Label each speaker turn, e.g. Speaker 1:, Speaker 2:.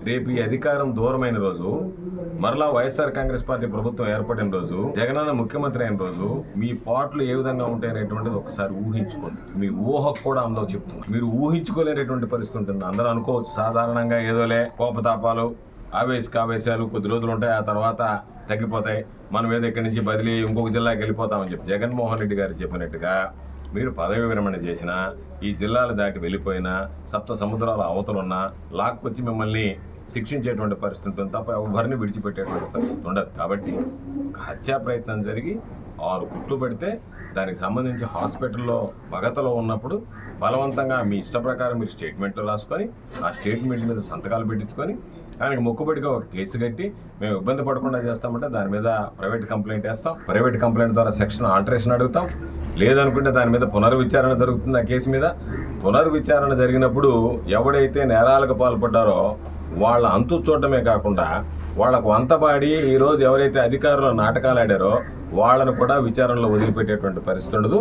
Speaker 1: రేపు ఈ అధికారం దూరమైన రోజు, మరలా వైఎస్ఆర్ కాంగ్రెస్ పార్టీ ప్రభుత్వం ఏర్పడిన రోజు, జగనన్న ముఖ్యమంత్రి అయిన రోజు మీ పాటలు ఏ విధంగా ఉంటాయనేటువంటిది ఒకసారి ఊహించుకోండి. మీ ఊహకు కూడా అందరూ చెప్తున్నారు. మీరు ఊహించుకోలేనటువంటి పరిస్థితి ఉంటుంది. అందరూ అనుకోవచ్చు సాధారణంగా ఏదోలే కోపతాపాలు, ఆవేశాలు కొద్ది రోజులు ఉంటాయి, ఆ తర్వాత తగ్గిపోతాయి, మనం ఏదో ఇక్కడి నుంచి బదిలీ ఇంకొక జిల్లాకి వెళ్ళిపోతామని చెప్పి జగన్మోహన్ రెడ్డి గారు చెప్పినట్టుగా మీరు పదవి విరమణ చేసినా, ఈ జిల్లాలు దాటి వెళ్ళిపోయినా, సప్త సముద్రాల అవతలున్నా లాక్కొచ్చి మిమ్మల్ని శిక్షించేటువంటి పరిస్థితి ఉంటుంది తప్ప ఎవరిని విడిచిపెట్టేటువంటి పరిస్థితి ఉండదు. కాబట్టి హత్యా ప్రయత్నం జరిగి 6 కుట్లు పెడితే దానికి సంబంధించి హాస్పిటల్లో మగతలో ఉన్నప్పుడు బలవంతంగా మీ ఇష్ట ప్రకారం మీరు స్టేట్మెంట్లు రాసుకొని ఆ స్టేట్మెంట్ మీద సంతకాలు పెట్టించుకొని దానికి మొక్కుబడిగా ఒక కేసు కట్టి మేము ఇబ్బంది పడకుండా చేస్తామంటే దాని మీద ప్రైవేట్ కంప్లైంట్ వేస్తాం. ప్రైవేట్ కంప్లైంట్ ద్వారా సెక్షన్ ఆల్టరేషన్ అడుగుతాం. లేదనుకుంటే దాని మీద పునర్విచారణ జరుగుతుంది. ఆ కేసు మీద పునర్విచారణ జరిగినప్పుడు ఎవడైతే నేరాలకు పాల్పడ్డారో వాళ్ళ అంతు చూడటమే కాకుండా వాళ్లకు వంతపాడి ఈరోజు ఎవరైతే అధికారులు నాటకాలు ఆడారో వాళ్ళను కూడా విచారణలో వదిలిపెట్టేటువంటి పరిస్థితి ఉండదు.